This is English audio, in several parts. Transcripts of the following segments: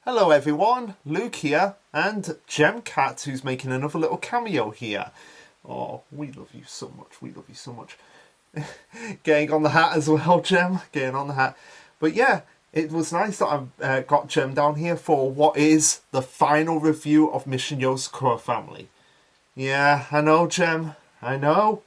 Hello everyone, Luke here, and Gem Cat, who's making another little cameo here. Oh, we love you so much, we love you so much. Getting on the hat as well, Gem, getting on the hat. But yeah, it was nice that I've got Gem down here for what is the final review of Mission Yozakura Family. Yeah, I know, Gem, I know.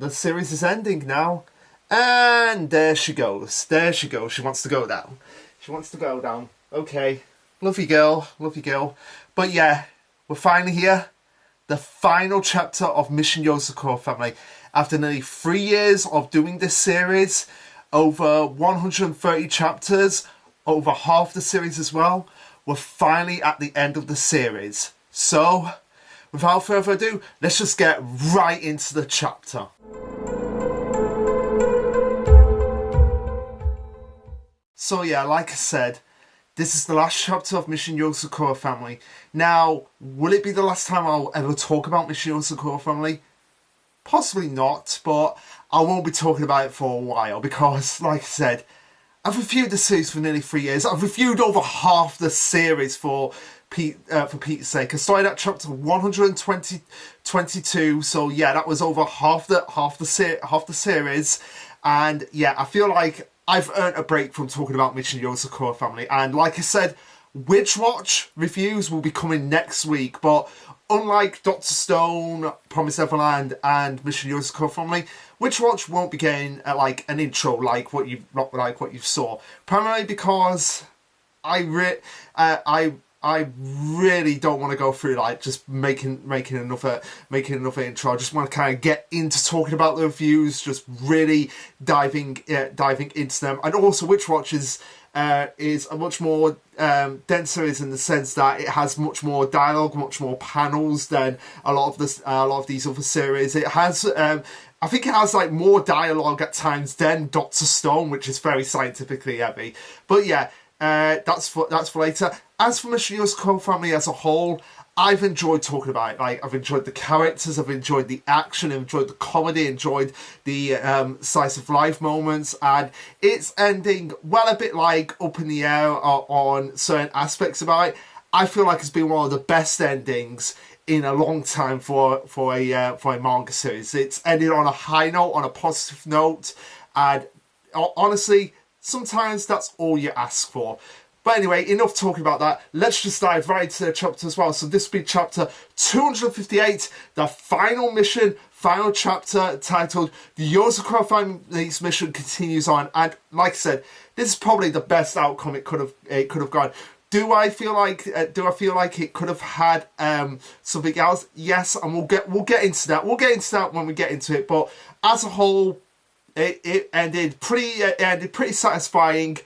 The series is ending now. And there she goes, she wants to go down. She wants to go down, okay. Love you, girl. Love you, girl. But yeah, we're finally here. The final chapter of Mission Yozakura Family. After nearly 3 years of doing this series, over 130 chapters, over half the series as well, we're finally at the end of the series. So, without further ado, let's just get right into the chapter. So yeah, like I said, this is the last chapter of Mission Yozakura Family. Now, will it be the last time I'll ever talk about Mission Yozakura Family? Possibly not, but I won't be talking about it for a while because, like I said, I've reviewed the series for nearly 3 years. I've reviewed over half the series for Pete's sake. I started at chapter 122, so yeah, that was over half the series, and yeah, I feel like I've earned a break from talking about Mission Yozakura Family, and like I said, Witch Watch reviews will be coming next week, but unlike Dr. Stone, Promised Neverland, and Mission Yozakura Family, Witch Watch won't be getting like an intro like what you saw, primarily because I really don't want to go through like just making another intro. I just want to kind of get into talking about the reviews, just really diving into them. And also, Witch Watch is a much more dense series in the sense that it has much more dialogue, much more panels than a lot of these other series. It has I think it has like more dialogue at times than Dr. Stone, which is very scientifically heavy. But yeah. That's for later. As for Mission Yozakura Family as a whole, I've enjoyed talking about it. Like, I've enjoyed the characters, I've enjoyed the action, I've enjoyed the comedy, enjoyed the slice of life moments, and it's ending well a bit like up in the air on certain aspects about it. I feel like it's been one of the best endings in a long time for a manga series. It's ended on a high note, on a positive note, and honestly, sometimes that's all you ask for. But anyway, enough talking about that. Let's just dive right into the chapter as well. So this will be chapter 258, the final mission, final chapter, titled The Yozakura Family's Mission Continues On. And like I said, this is probably the best outcome it could have gone. Do I feel like it could have had something else? Yes, and we'll get into that. We'll get into that when we get into it. But as a whole, it ended pretty satisfying,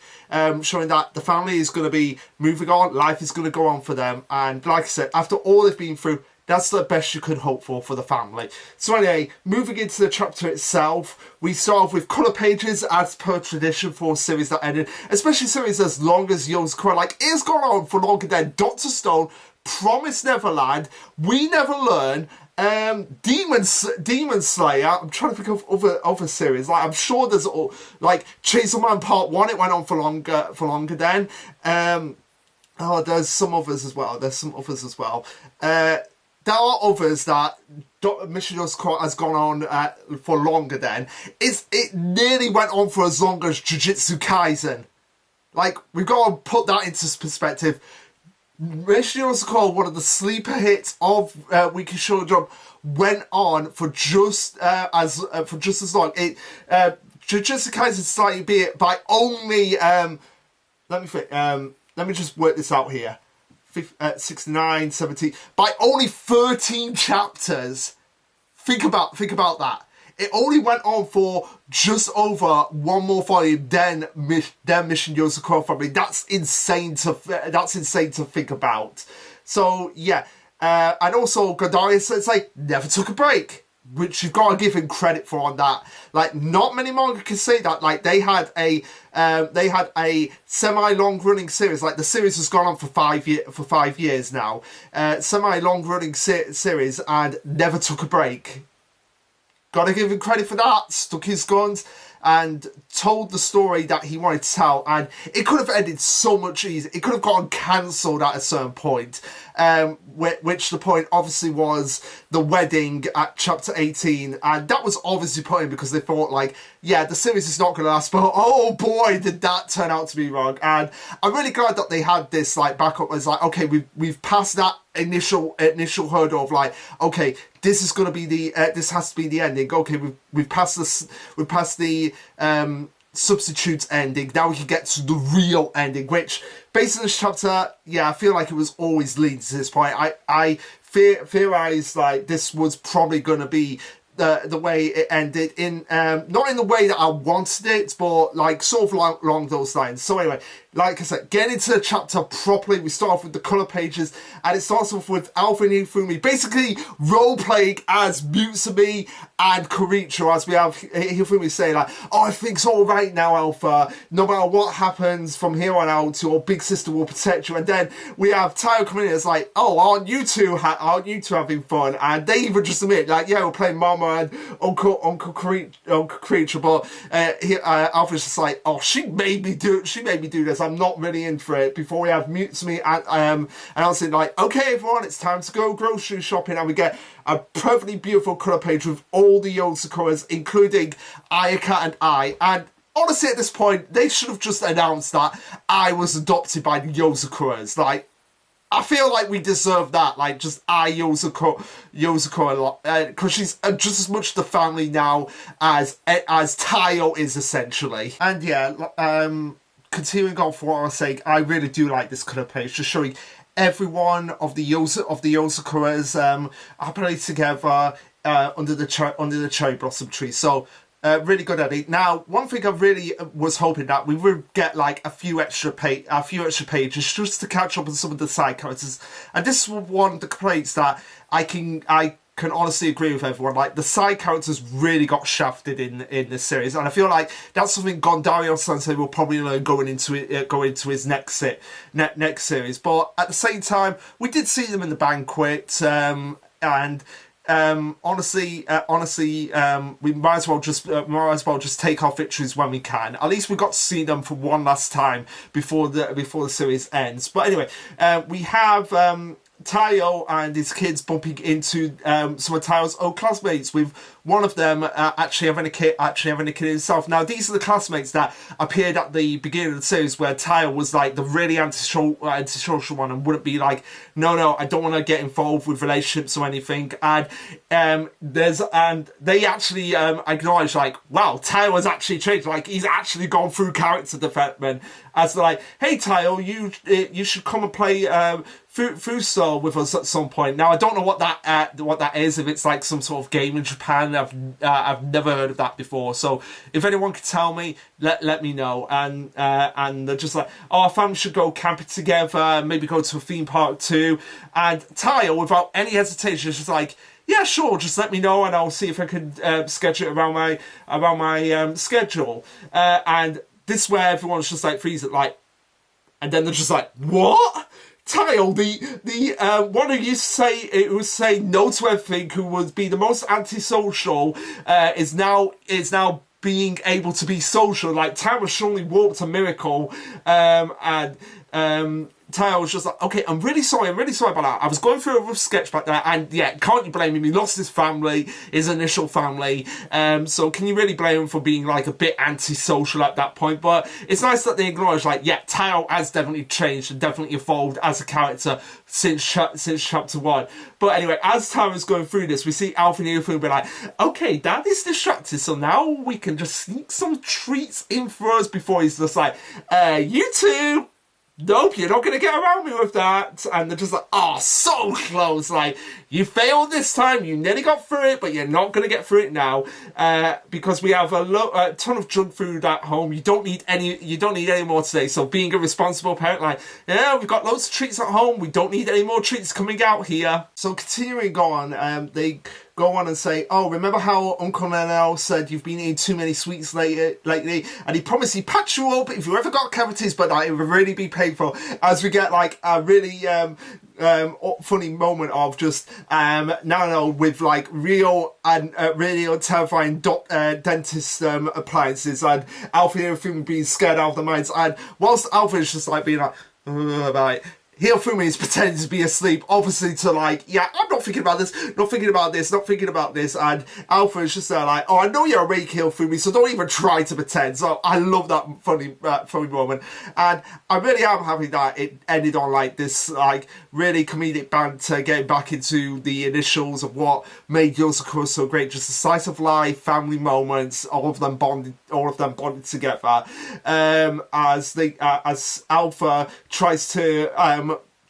showing that the family is going to be moving on, life is going to go on for them, and like I said, after all they've been through, that's the best you could hope for the family. So anyway, moving into the chapter itself, we start off with colour pages as per tradition for a series that ended, especially series as long as Yozakura. Like, it's gone on for longer than Dr. Stone, Promised Neverland, We Never Learn, Demon Slayer. I'm trying to think of other series. Like, I'm sure there's like Chainsaw Man Part 1. It went on for longer then. There's some others as well. There are others that Mission Yozakura has gone on for longer then. It nearly went on for as long as Jujutsu Kaisen. Like, we've got to put that into perspective. Mission Yozakura, one of the sleeper hits of Weekly Shonen Jump, went on for just as long. Jujutsu Kaisen slightly be it by only let me just work this out here. 69, 17, by only 13 chapters. Think about that. It only went on for just over one more volume than Mission Yozakura Family. That's insane to think about. So yeah, and also Godarius says like never took a break, which you've got to give him credit for on that. Like, not many manga can say that. Like, they had a semi-long running series. Like, the series has gone on for 5 years now. Semi-long running series and never took a break. Gotta give him credit for that. Stuck his guns. and told the story that he wanted to tell, and it could have ended so much easier. It could have gotten cancelled at a certain point, which the point obviously was the wedding at chapter 18, and that was obviously put in because they thought, like, yeah, the series is not going to last, but oh boy, did that turn out to be wrong. And I'm really glad that they had this, like, backup. It's like, okay, we've passed that initial hurdle of, like, okay, this is going to be the this has to be the ending. Okay, we've passed this, we've passed the substitute ending. Now we can get to the real ending, which based on this chapter, yeah, I feel like it was always leading to this point. I theorized like this was probably going to be the way it ended, in not in the way that I wanted it, but like sort of along those lines. So anyway, like I said, getting into the chapter properly, we start off with the colour pages, and it starts off with Alpha and Hifumi basically role-playing as Mutsumi and Koricho, as we have Hifumi say, like, oh, everything's all right now, Alpha. No matter what happens from here on out, your big sister will protect you. And then we have Tayo coming in, it's like, oh, aren't you two having fun? And they even just admit, like, yeah, we're playing Mama and Uncle Koricho, but Alpha's just like, oh, she made me do this. I'm not really in for it. Before we have Mutsumi and announcing, like, okay, everyone, it's time to go grocery shopping, and we get a perfectly beautiful colour page with all the Yozakuras, including Ayaka and I. And honestly, at this point, they should have just announced that I was adopted by the Yozakuras. Like, I feel like we deserve that, like, just Yozakura, because she's just as much the family now as Tayo is, essentially. And yeah, continuing on for what I was saying, I really do like this colour page, just showing every one of the Yozakuras happily together under the cherry blossom tree. So really good at it. Now, one thing I really was hoping that we would get like a few extra pages just to catch up on some of the side characters, and this is one of the complaints that I can honestly agree with everyone. Like, the side characters really got shafted in this series, and I feel like that's something Gondario Sensei will probably learn going into his next series. But at the same time, we did see them in the banquet, and honestly, we might as well just take our victories when we can. At least we got to see them for one last time before the series ends. But anyway, we have Tayo and his kids bumping into some of Tayo's old classmates, with one of them actually having a kid himself. Now, these are the classmates that appeared at the beginning of the series, where Tayo was like the really antisocial one and wouldn't be like, no, I don't want to get involved with relationships or anything. And they actually acknowledge, like, wow, Tayo has actually changed. Like, he's actually gone through character development, as they're like, hey Tayo, you should come and play Fuso with us at some point. Now, I don't know what that is, if it's like some sort of game in Japan. I've never heard of that before, so if anyone could tell me, let me know. And they're just like, oh, our family should go camping together, maybe go to a theme park too. And Tayo, without any hesitation, is just like, yeah, sure, just let me know and I'll see if I can schedule it around my schedule. And this is where everyone's just like freezing, like, and then they're just like, what? Tayo, the one who used to say no to everything, who would be the most antisocial, is now being able to be social. Like, Tayo surely worked a miracle, and Tayo was just like, okay, I'm really sorry about that. I was going through a rough sketch back there, and yeah, can't you blame him? He lost his family, his initial family, so can you really blame him for being like a bit antisocial at that point? But it's nice that they acknowledge, like, yeah, Tayo has definitely changed and definitely evolved as a character since chapter 1. But anyway, as Tayo is going through this, we see Alpha and Hifumi be like, okay, Dad is distracted, so now we can just sneak some treats in for us, before he's just like, you two, nope, you're not going to get around me with that. And they're just like, oh, so close. Like, you failed this time. You nearly got through it, but you're not going to get through it now. Because we have a ton of junk food at home. You don't need any more today. So being a responsible parent, like, yeah, we've got loads of treats at home. We don't need any more treats coming out here. So continuing on, they go on and say, oh, remember how Uncle Nenel said you've been eating too many sweets lately, and he promised he'd patch you up if you ever got cavities, but that it would really be painful. As we get like a really funny moment of just Nano with like real and really terrifying dentist appliances, and Alfred and Hifumi being scared out of their minds, and whilst Alfred is just like being like Hifumi is pretending to be asleep, obviously to like, yeah, I'm not thinking about this, not thinking about this, not thinking about this, and Alfred's just there like, oh, I know you're awake, Hifumi, so don't even try to pretend. So I love that funny moment, and I really am happy that it ended on like this like really comedic banter, getting back into the initials of what made Yozakura so great, just the slice of life, family moments, all of them bonded together, as Alpha tries to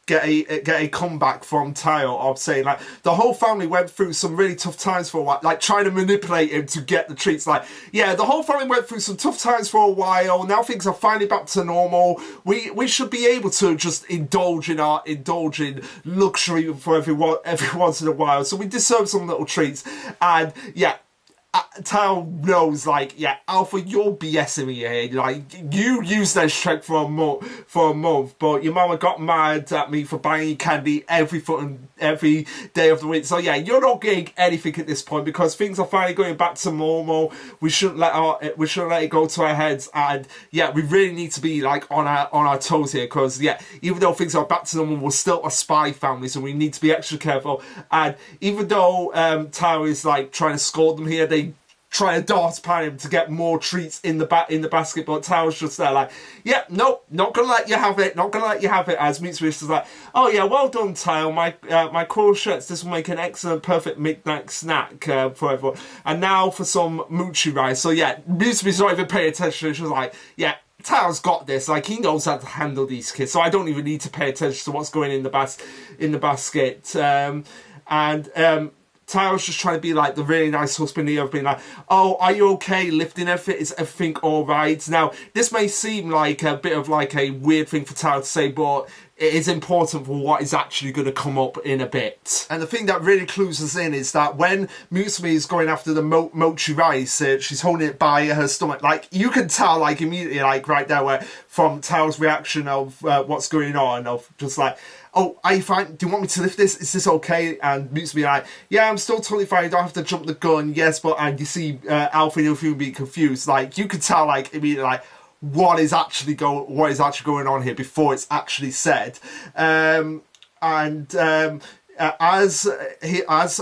get a comeback from Tao of saying like the whole family went through some really tough times for a while, like trying to manipulate him to get the treats. Like, yeah, the whole family went through some tough times for a while. Now things are finally back to normal. We should be able to just indulge in luxury for every once in a while. So we deserve some little treats. And yeah, Tao knows, like, yeah, Alpha, you're BSing me here. Like, you used that strength for a month, but your mama got mad at me for buying you candy every day of the week. So yeah, you're not getting anything at this point because things are finally going back to normal. We shouldn't let it go to our heads, and yeah, we really need to be like on our toes here because yeah, even though things are back to normal, we're still a spy family, so we need to be extra careful. And even though Tao is like trying to scold them here, they try to dart upon him to get more treats in the basket, but Tao's just there like, yeah, nope, not gonna let you have it, as Mitsui is like, oh yeah, well done, Tao, my cool shirts, this will make an excellent, perfect midnight snack for everyone. And now for some mochi rice. So yeah, Mitsui's not even paying attention, she's like, yeah, Tao's got this, like he knows how to handle these kids, so I don't even need to pay attention to what's going in the basket. Tao's just trying to be like the really nice husband here of being like, oh, are you okay? Lifting everything? Is everything alright? Now, this may seem like a bit of like a weird thing for Tao to say, but it is important for what is actually going to come up in a bit. And the thing that really clues us in is that when Mutsumi is going after the mochi rice, she's holding it by her stomach. Like, you can tell, like, immediately, like, right there, where from Tao's reaction of what's going on, of just like, oh, are you fine? Do you want me to lift this? Is this okay? And Mutsumi like, yeah, I'm still totally fine. You don't have to jump the gun. Yes, but, and you see Alfred and Hifumi being confused. Like, you could tell, like, immediately, like, what is actually going on here before it's actually said. As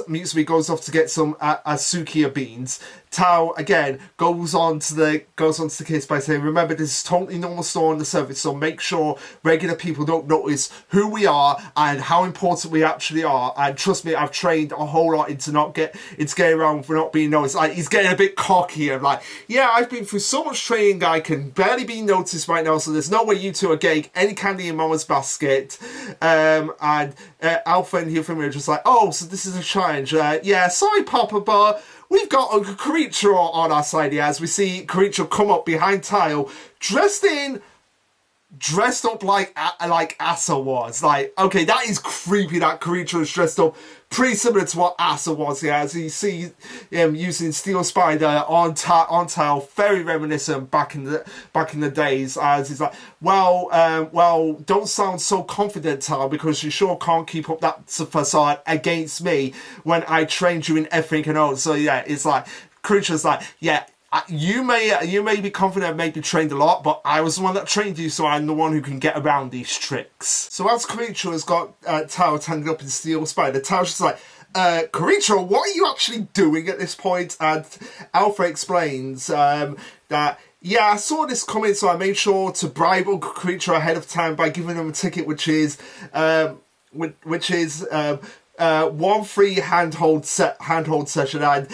Mutsumi goes off to get some Asukia beans, Tao again goes on to the kids by saying, remember, this is totally normal store on the surface, so make sure regular people don't notice who we are and how important we actually are. And trust me, I've trained a whole lot into getting around for not being noticed. Like, he's getting a bit cocky and like, yeah, I've been through so much training, I can barely be noticed right now, so there's no way you two are getting any candy in Mama's basket. And Alpha and Hifumi are just like, oh, so this is a challenge. Yeah, sorry, Papa, but we've got a creature on our side here, as we see creature come up behind Tile, dressed up like Asa was. Like, okay, that is creepy. That creature is dressed up pretty similar to what Asa was here, as you see him using Steel Spider on Tile, very reminiscent back in the days. As he's like, well, don't sound so confident, Tile, because you sure can't keep up that facade against me when I trained you in everything and all. So yeah, it's like creature's like, yeah, you may be confident, maybe trained a lot, but I was the one that trained you, so I'm the one who can get around these tricks. So as Creature has got Tao tangled up in Steel Spider, Tao's just like, Creature, what are you actually doing at this point? And Alpha explains that, yeah, I saw this coming, so I made sure to bribe Uncle Creature ahead of time by giving him a ticket, which is one free handhold session, and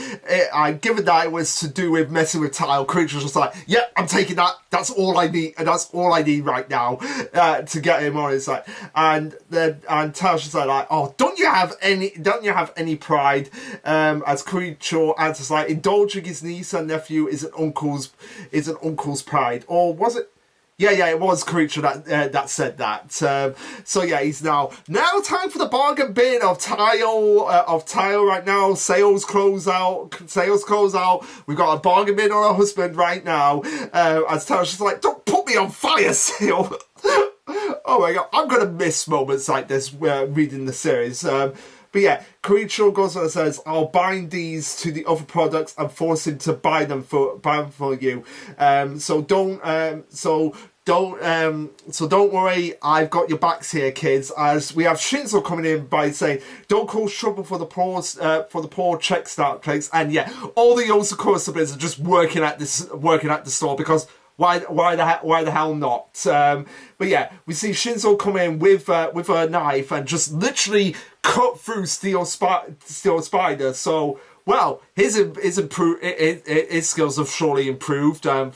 given that it was to do with messing with Tile, Creature's just like, yeah, I'm taking that. That's all I need, and that's all I need right now to get him on his side. And Tile's just like, oh, don't you have any pride? As Creature answers like, indulging his niece and nephew is an uncle's pride, or was it? Yeah, it was Creature that said that. So yeah, he's now time for the bargain bin of Tile right now. Sales close out. We've got a bargain bin on our husband right now. As Tile's just like, don't put me on fire, Sale. oh my god, I'm gonna miss moments like this reading the series. But yeah, Koricho goes on and says, "I'll bind these to the other products and force him to buy them for you. So don't worry, I've got your backs here, kids." As we have Shinzo coming in by saying, "Don't cause trouble for the poor check start place." And yeah, all the Yozakura siblings are just working at the store because why the hell not? But yeah, we see Shinzo come in with a knife and just literally cut through Steel Spider. So well, his skills have surely improved from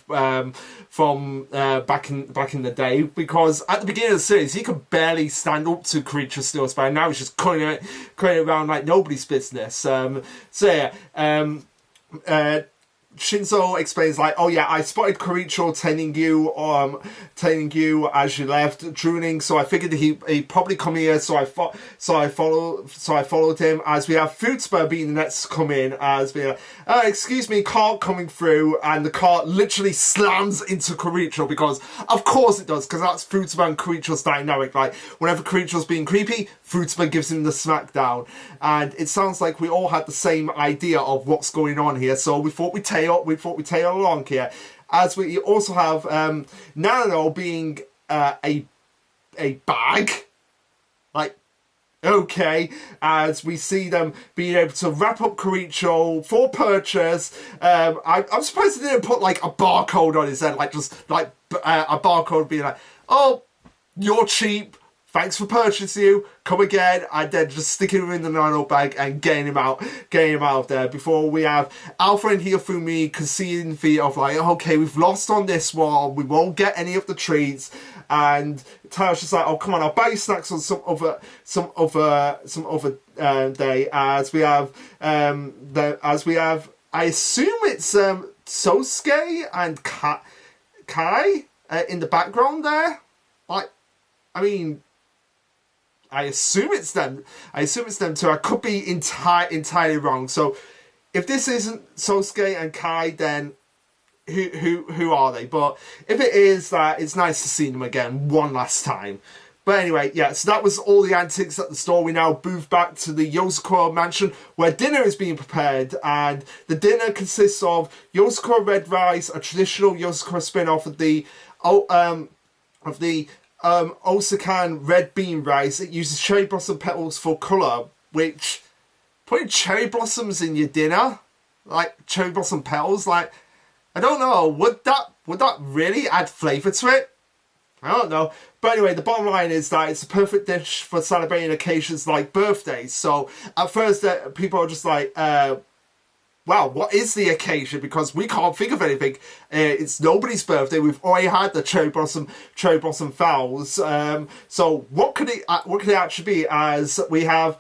back in the day, because at the beginning of the series he could barely stand up to Creature Steel Spider. Now he's just cutting it around like nobody's business. So yeah. Shinzo explains like, "Oh yeah, I spotted Koricho telling you as you left, drooning. So I figured he'd probably come here. So I followed him." As we have Futsba being the next to come in, as we excuse me, cart coming through, and the cart literally slams into Koricho, because of course it does, because that's Futsba and Koricho's dynamic. Like whenever Koricho's being creepy, Futsba gives him the smackdown, and it sounds like we all had the same idea of what's going on here. So we thought we'd tail along here, as we also have Nano being a bag, like, okay, as we see them being able to wrap up Koricho for purchase. I'm surprised they didn't put like a barcode on his head, like just like a barcode being like, "Oh, you're cheap, thanks for purchasing you, come again," and then just sticking him in the nano bag and getting him out of there. Before we have Alpha and Hifumi conceding the of like, "Okay, we've lost on this one, we won't get any of the treats." And Tayo's just like, "Oh come on, I'll buy you snacks on some other day." As we have I assume it's Sosuke and Kai in the background there. Like, I mean, I assume it's them. Too. I could be entirely wrong. So if this isn't Sosuke and Kai, then who are they? But if it is that, it's nice to see them again one last time. But anyway, yeah, so that was all the antics at the store. We now move back to the Yozakura mansion, where dinner is being prepared, and the dinner consists of Yozakura red rice, a traditional Yozakura spin-off of the Osakan red bean rice. It uses cherry blossom petals for colour, which, putting cherry blossoms in your dinner, like cherry blossom petals, like, I don't know, would that really add flavour to it? I don't know. But anyway, the bottom line is that it's a perfect dish for celebrating occasions like birthdays. So at first people are just like, wow, what is the occasion? Because we can't think of anything. It's nobody's birthday. We've already had the cherry blossom fowls. So what could it actually be? As we have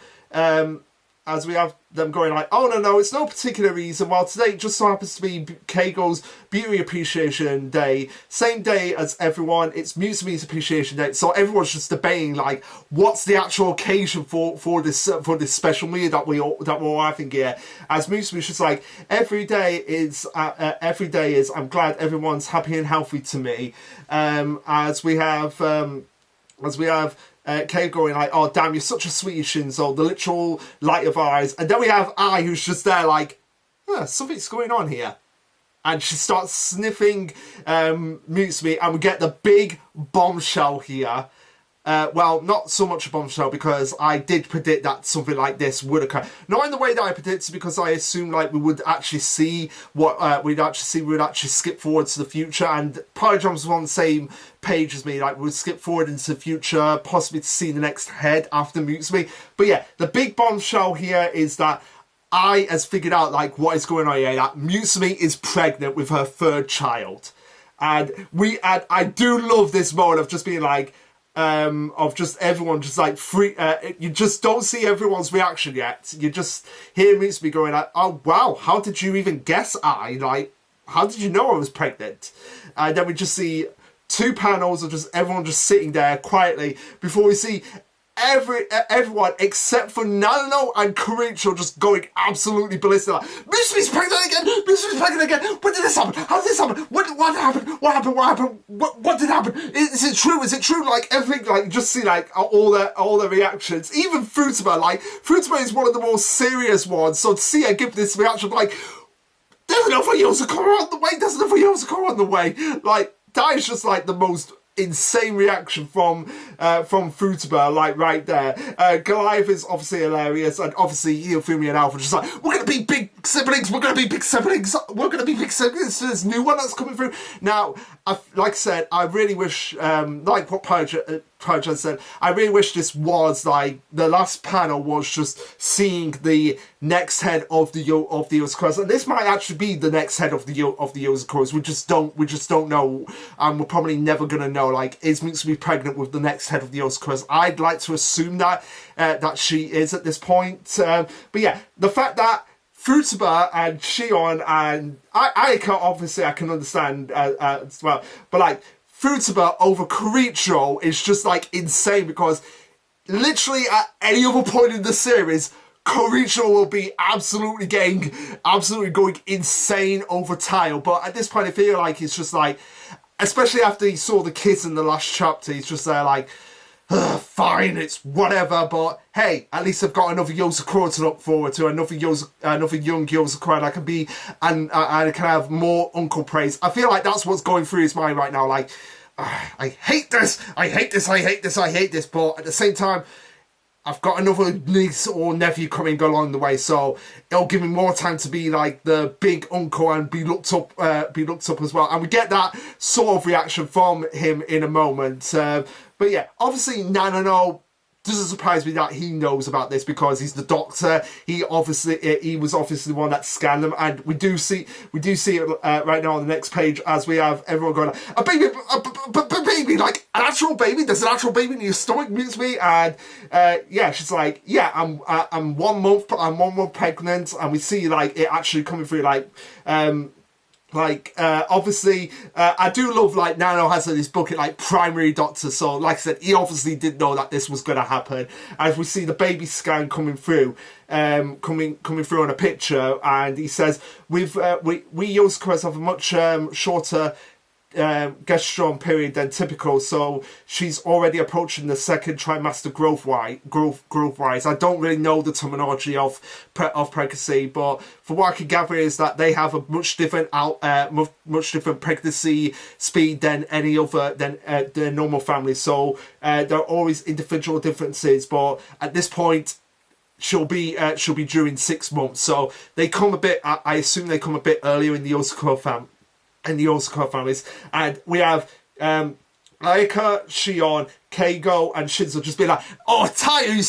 them going like, "Oh no, it's no particular reason. Well, today just so happens to be Keigo's Beauty Appreciation Day, same day as everyone. It's Musume's Appreciation Day." So everyone's just debating like, what's the actual occasion for this special meal that we're all having here. As Musume's just like, every day is I'm glad everyone's happy and healthy to me. As we have Kay going like, "Oh damn, you're such a sweetie, Shinzo, the literal light of our eyes." And then we have Ai, who's just there like, something's going on here. And she starts sniffing Mutsumi, and we get the big bombshell here. Well, not so much a bombshell, because I did predict that something like this would occur. Not in the way that I predicted, because I assumed like we would actually see what we would actually skip forward to the future, and Polyjumps was on the same page as me, like we would skip forward into the future, possibly to see the next head after Mutsumi. But yeah, the big bombshell here is that I has figured out like what is going on here, that Mutsumi is pregnant with her third child. And I do love this moment of just being like, of just everyone just like free, you just don't see everyone's reaction yet. You just hear Mutsumi going like, "Oh wow, how did you even guess like, how did you know I was pregnant?" And then we just see two panels of just everyone just sitting there quietly before we see everyone except for Nano and Karicho just going absolutely ballistic. Like, Mitsumi's pregnant again! Mitsumi's pregnant again! When did this happen? How did this happen? What happened? What happened? What happened? What did happen? Is it true? Is it true? Like everything, like just see like all the reactions. Even Futaba, like Futaba is one of the more serious ones. So to see her give this reaction, like there's another Yozakura on the way. There's another Yozakura on the way. Like that is just like the most insane reaction from Futaba, like right there. Goliath is obviously hilarious, and obviously Hifumi and Alpha just like, we're gonna be big siblings, we're gonna be big siblings, we're gonna be big siblings to this new one that's coming through. Now, like I said, I really wish, like what Pyrogen said, I really wish this was like the last panel was just seeing the next head of the Yozakuras, and this might actually be the next head of the Yozakuras. We just don't know, and we're probably never gonna know. Like, is Mitsumi pregnant with the next head of the Yozakuras? I'd like to assume that that she is at this point. But yeah, the fact that Futaba and Shion and Ayaka, obviously I can understand as well, but like Futaba over Karicho is just like insane, because literally at any other point in the series, Karicho will be absolutely going insane over Tayo. But at this point, I feel like it's just like, especially after he saw the kids in the last chapter, he's just there like, fine, it's whatever, but hey, at least I've got another Yozakura to look forward to, another young Yozakura, and I can be, and I can have more uncle praise. I feel like that's what's going through his mind right now, like, I hate this, I hate this, I hate this, I hate this, but at the same time, I've got another niece or nephew coming along the way, so it'll give me more time to be like the big uncle and be looked up as well. And we get that sort of reaction from him in a moment. But yeah, obviously Nanano doesn't surprise me that he knows about this, because he's the doctor. He was obviously the one that scanned them, and we do see it right now on the next page, as we have everyone going, a baby, baby, like an actual baby. There's an actual baby in your stomach, Mitsumi, and yeah, she's like, yeah, I'm 1 month, I'm 1 month pregnant, and we see like it actually coming through, obviously, I do love, like, Nano has in his book, like, primary doctor, so, like I said, he obviously did know that this was going to happen. As we see the baby scan coming through, coming through on a picture, and he says, we Yozakuras have a much shorter gestron period than typical, so she's already approaching the second trimester growth wise. I don't really know the terminology of pregnancy, but from what I can gather is that they have a much different pregnancy speed than any other than the normal family. So there are always individual differences, but at this point, she'll be due in 6 months. So they come a bit. I assume they come a bit earlier in the Yozakura family. And the Yozakura families, and we have Ayaka, Shion, Keigo, and Shinzo just being like, oh, Tayo, you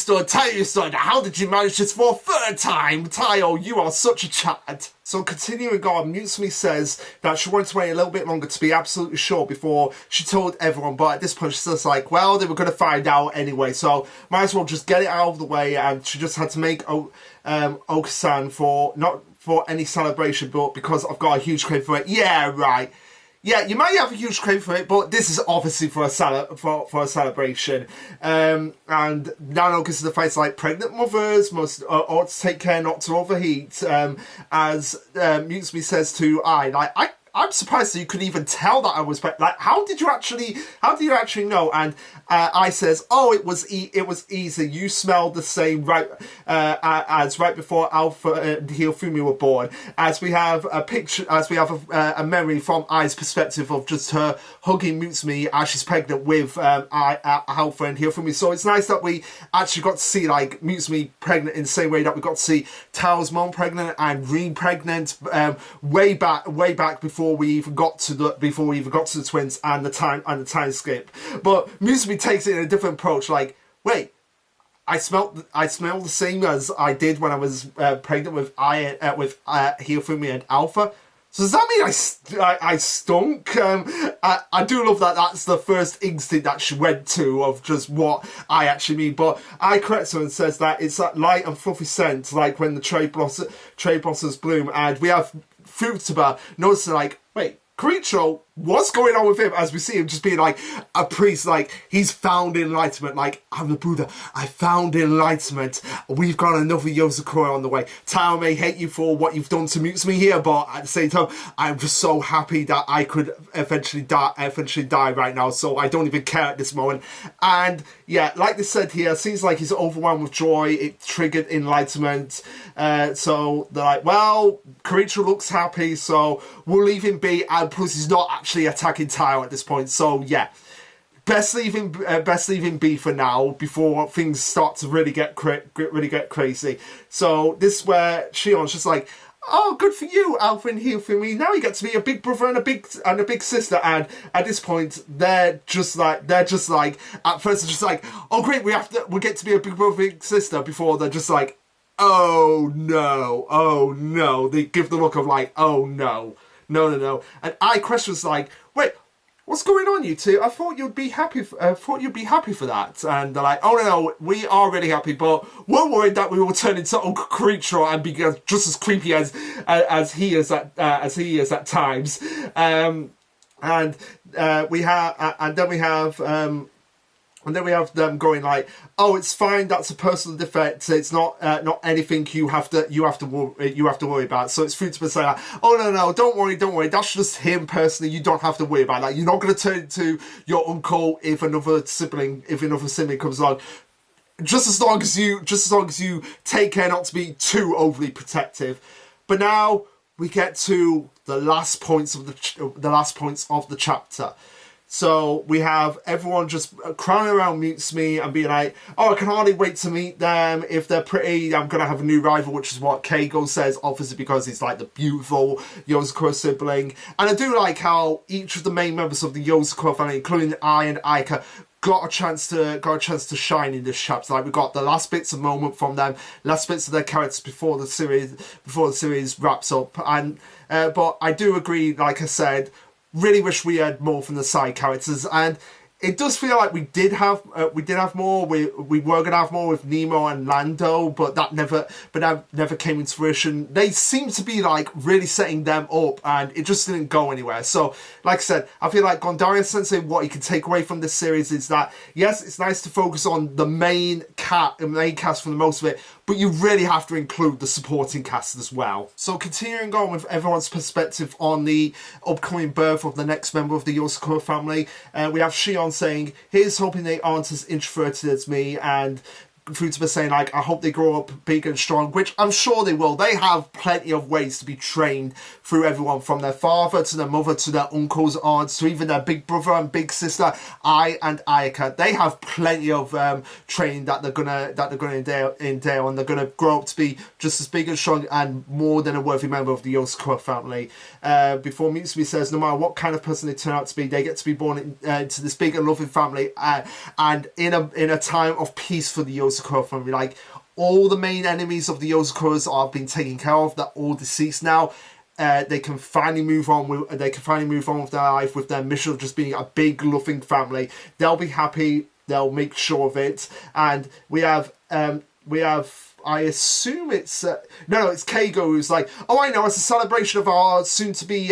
stood, how did you manage this for a third time? Tayo, you are such a Chad. So continuing on, Mutsumi says that she wanted to wait a little bit longer to be absolutely sure before she told everyone, but at this point she's just like, well, they were going to find out anyway, so might as well just get it out of the way, and she just had to make Okasan not for any celebration, but because I've got a huge crave for it. Yeah, right. Yeah, you might have a huge crave for it, but this is obviously for a celebration. And Nano gets to the face like pregnant mothers must ought to take care not to overheat. As Mutsumi says to I'm surprised that you could even tell that I was like. How did you actually know? And I says, oh, it was easy. You smelled the same right as right before Alpha and Hifumi were born. As we have a picture, as we have a memory from Ai's perspective of just her hugging Mutsumi as she's pregnant with Alpha and Hifumi. So it's nice that we actually got to see like Mutsumi pregnant in the same way that we got to see Tao's mom pregnant and Rin pregnant way back before we even got to the twins and the time skip. But Mutsumi takes it in a different approach, like, wait, I smell the same as I did when I was pregnant with Hifumi and Alpha. So does that mean I stunk? I do love that that's the first instinct that she went to of just what I actually mean. But I corrects her and says that it's that light and fluffy scent, like when the cherry blossoms bloom. And we have Futaba noticing like, wait, Karicho, what's going on with him, as we see him just being like a priest, like he's found enlightenment, like I'm the Buddha, I found enlightenment, we've got another Yozakura on the way. Tao may hate you for what you've done to Mutsumi here, but at the same time, I'm just so happy that I could eventually die right now, so I don't even care at this moment. And yeah, like they said here, seems like he's overwhelmed with joy, it triggered enlightenment, so they're like, well, Karichiro looks happy, so we'll leave him be, and plus he's not actually attacking Tao at this point, so yeah. Best leave him be for now before things start to really get crazy. So this is where Shion's just like, oh, good for you, Alpha and Heel for me. Now you get to be a big brother and a big sister. And at this point, they're just like at first they're just like, oh great, we get to be a big brother, big sister. Before they're just like, oh no. They give the look of like, oh no. And questions like, wait, what's going on, you two? I thought you'd be happy. For that. And they're like, oh no, we are really happy, but we're worried that we will turn into Uncle Karichiro and be just as creepy as he is at times. And then we have them going like, oh, it's fine. That's a personal defect. It's not anything you have to worry about. So it's Futaba saying, like, oh no, don't worry. That's just him personally. You don't have to worry about that. You're not going to turn into your uncle if another sibling comes along. Just as long as you take care not to be too overly protective. But now we get to the last points of the chapter. So we have everyone just crowding around Mutsumi and being like, oh, I can hardly wait to meet them. If they're pretty, I'm going to have a new rival, which is what Keigo says, obviously because he's like the beautiful Yozakura sibling. And I do like how each of the main members of the Yozakura family, including Ai and Aika, got a chance to shine in this chapter. Like we got the last bits of moment from them, last bits of their characters before the series wraps up. And but I do agree, like I said, really wish we had more from the side characters, and it does feel like we did have more. We were gonna have more with Nemo and Lando, but that never came into fruition. They seem to be like really setting them up, and it just didn't go anywhere. So, like I said, I feel like Gondarian Sensei, what you can take away from this series is that yes, it's nice to focus on the main cast for the most of it, but you really have to include the supporting cast as well. So continuing on with everyone's perspective on the upcoming birth of the next member of the Yozakura family, we have Shion saying, here's hoping they aren't as introverted as me, and Futaba saying like, I hope they grow up big and strong, which I'm sure they will. They have plenty of ways to be trained through everyone, from their father to their mother to their uncles, aunts, to even their big brother and big sister, Ai and Ayaka. They have plenty of training that they're gonna entail, and they're gonna grow up to be just as big and strong and more than a worthy member of the Yozakura family. Before Mutsumi says, no matter what kind of person they turn out to be, they get to be born into this big and loving family, and in a time of peace for the Yozakura family. Like, all the main enemies of the Yozakuras are being taken care of. They're all deceased now. They can finally move on with their life, with their mission of just being a big loving family. They'll be happy. They'll make sure of it. And we have I assume it's it's Keigo who's like, oh, I know, as a celebration of our soon-to-be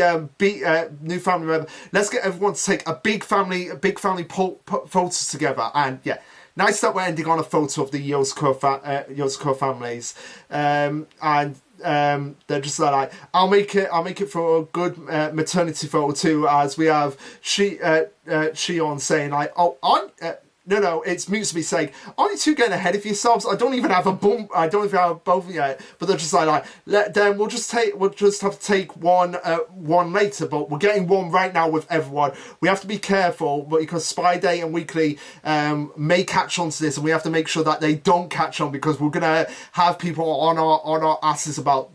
new family member, let's get everyone to take a big family photos together. And yeah, nice that we're ending on a photo of the Yozakura families. And they're just like, I'll make it for a good maternity photo too, as we have Shion saying like, oh, No, it's Mutsumi saying, aren't you two getting ahead of yourselves? I don't even have a bump. I don't even have a bump yet. But they're just like, then we'll just have to take one later. But we're getting one right now with everyone. We have to be careful, but because Spy Day and Weekly may catch on to this, and we have to make sure that they don't catch on, because we're gonna have people on our asses about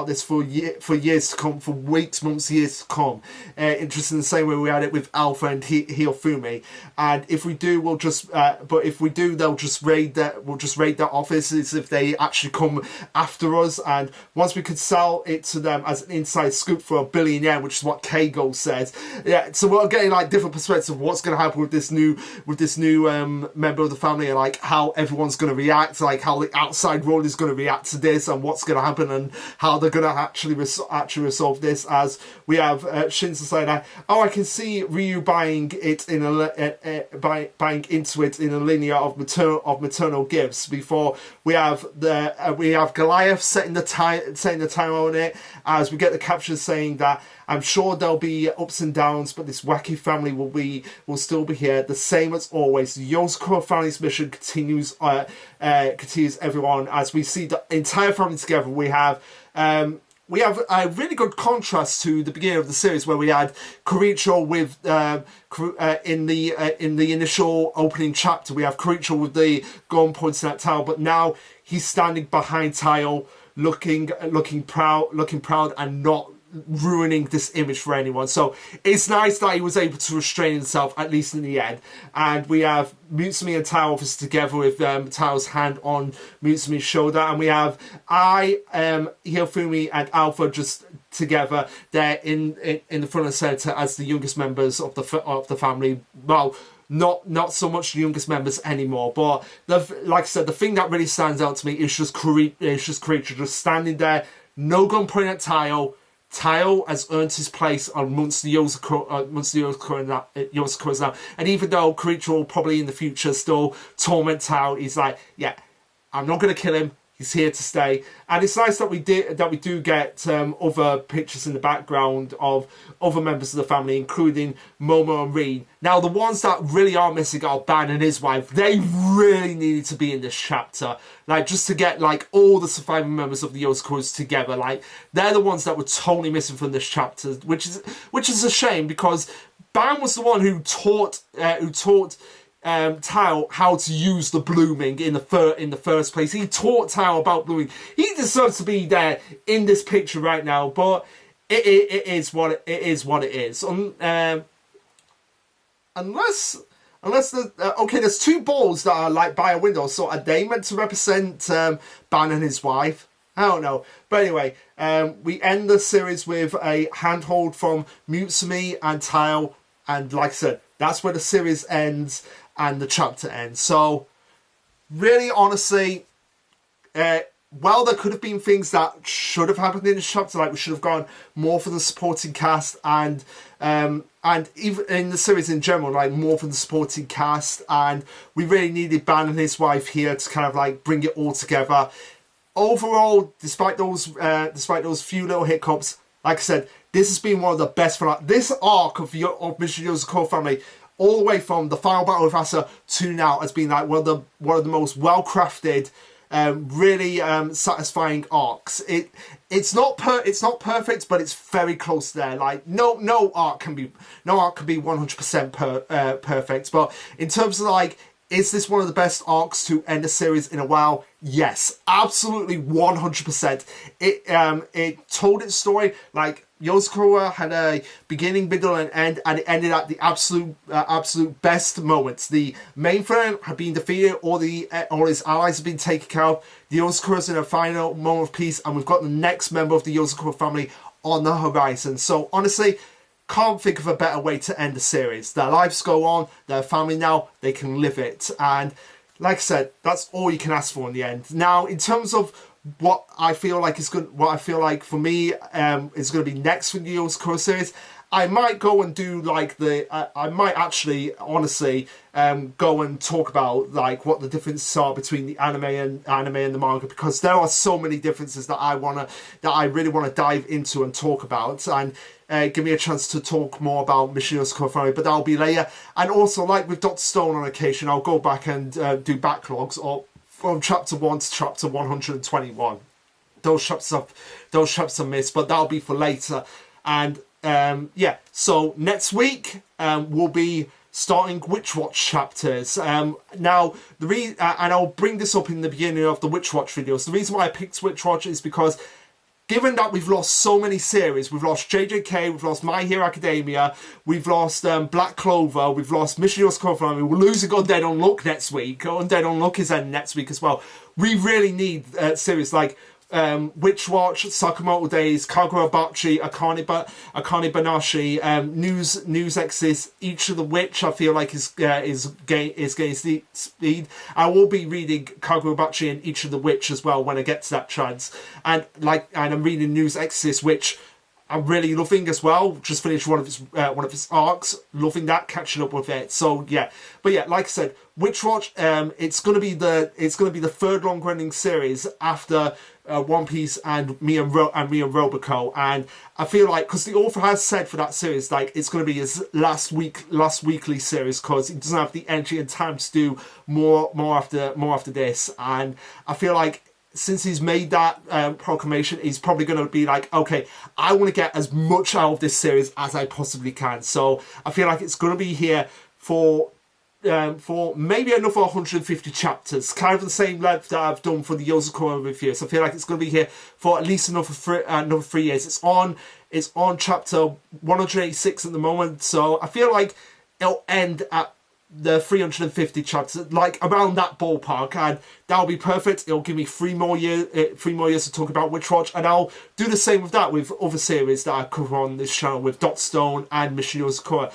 this for years to come, for weeks, months, years to come. Interesting, the same way we had it with Alpha and Hiofumi. And if we do, we'll just but if we do, we'll just raid their offices if they actually come after us. And once we could sell it to them as an inside scoop for $1 billion yen, which is what Keigo says. Yeah, so we're getting like different perspectives of what's going to happen with this new member of the family, and like how everyone's going to react, like how the outside world is going to react to this, and what's going to happen, and how they're gonna actually resolve this, as we have Shinzo saying that, oh, I can see Ryu buying it in buying into it in a linear of maternal gifts. Before we have Goliath setting the time on it, as we get the captions saying that I'm sure there'll be ups and downs, but this wacky family will still be here, the same as always. The Yozakura family's mission continues everyone, as we see the entire family together. We have a really good contrast to the beginning of the series, where we had Koricho with in the initial opening chapter. We have Koricho with the gun pointing at Tao, but now he's standing behind Tao, looking proud and not ruining this image for anyone. So it's nice that he was able to restrain himself, at least in the end. And we have Mutsumi and Tao obviously together with Tao's hand on Mutsumi's shoulder, and we have Hirofumi and Alpha just together there in the front and center as the youngest members of the family. Well, not so much the youngest members anymore, but like I said, the thing that really stands out to me is just Koricho just standing there, no gun pointing at Tao. Tao has earned his place amongst the Yozakuras now. And even though Koricho will probably in the future still torment Tao, he's like, yeah, I'm not going to kill him. He's here to stay. And it's nice that we do get other pictures in the background of other members of the family, including Momo and Rin. Now, the ones that really are missing are Ban and his wife. They really needed to be in this chapter. Like, just to get, like, all the surviving members of the Yozakuras together. Like, they're the ones that were totally missing from this chapter, which is a shame, because Ban was the one who taught Tao how to use the blooming in the first place. He taught Tao about blooming. He deserves to be there in this picture right now, but it is what it is. Unless there's two balls that are like by a window. So are they meant to represent Ban and his wife? I don't know. But anyway, we end the series with a handhold from Mutsumi and Tao, and like I said, that's where the series ends and the chapter ends. So, really, honestly, well, there could have been things that should have happened in this chapter, like we should have gone more for the supporting cast, and even in the series in general, like more for the supporting cast, and we really needed Ban and his wife here to kind of like bring it all together. Overall, despite those few little hiccups, like I said, this has been one of the best for this arc of Mission Yozakura family. All the way from the final battle with Asa to now has been like one of the most well crafted, really satisfying arcs. It's not perfect, but it's very close there. Like no arc can be 100% perfect. But in terms of like, is this one of the best arcs to end a series in a while? Yes, absolutely, 100%. It told its story. Like, Yozakura had a beginning, middle, and end, and it ended at the absolute best moments. The main villain had been defeated, all his allies have been taken care of. The Yozakura's in a final moment of peace, and we've got the next member of the Yozakura family on the horizon. So honestly, can't think of a better way to end the series. Their lives go on, their family now, they can live it. And like I said, that's all you can ask for in the end. Now, in terms of what I feel like for me is going to be next for the Yozakura series, I might go and do like I might actually honestly go and talk about like what the differences are between the anime and the manga, because there are so many differences that I really want to dive into and talk about, and give me a chance to talk more about Mission Yozakura family, but that'll be later. And also, like with Dr. Stone on occasion, I'll go back and do backlogs or from chapter 1 to chapter 121. Those chapters are missed, but that'll be for later. And yeah, so next week we'll be starting Witch Watch chapters. Now, and I'll bring this up in the beginning of the Witch Watch videos. The reason why I picked Witch Watch is because, given that we've lost so many series, we've lost JJK, we've lost My Hero Academia, we've lost Black Clover, we've lost Mission Yozakura family, we're losing Undead Unluck next week. Undead Unluck is ending next week as well. We really need series like Witch Watch, Sakamoto Days, Kagurabachi, Akane Banashi, News Exist, Each of the Witch. I feel like is gaining speed. I will be reading Kagurabachi and Each of the Witch as well when I get to that chance, and I'm reading News Exist, which I'm really loving as well. Just finished one of its arcs, loving that, catching up with it. So yeah, but yeah, like I said, Witch Watch, it's gonna be the third long running series after One Piece and me and Roboco, and I feel like because the author has said for that series, like it's gonna be his last weekly series because he doesn't have the energy and time to do more after this, and I feel like, since he's made that proclamation, he's probably going to be like, okay, I want to get as much out of this series as I possibly can. So I feel like it's going to be here for maybe another 150 chapters, kind of the same length that I've done for the Yozakura review. So I feel like it's going to be here for at least another 3 years. It's on chapter 186 at the moment, so I feel like it'll end at the 350 chapters, like around that ballpark, and that'll be perfect. It'll give me 3 more years to talk about Witch Watch, and I'll do the same with that with other series that I cover on this channel with Dot Stone and Mission Yozakura,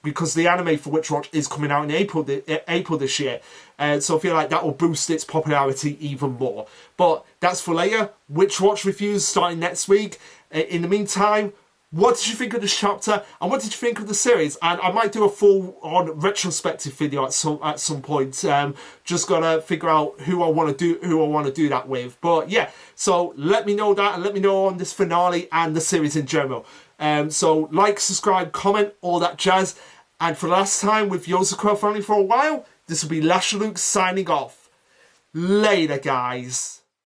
because the anime for Witch Watch is coming out in April this year, so I feel like that will boost its popularity even more. But that's for later. Witch Watch reviews starting next week. In the meantime, what did you think of this chapter, and what did you think of the series? And I might do a full-on retrospective video at some point. Just gotta figure out who I want to do that with. But yeah, so let me know that, and let me know on this finale and the series in general. So like, subscribe, comment, all that jazz. And for the last time with Yozakura finally for a while, this will be Lasherluke signing off. Later, guys.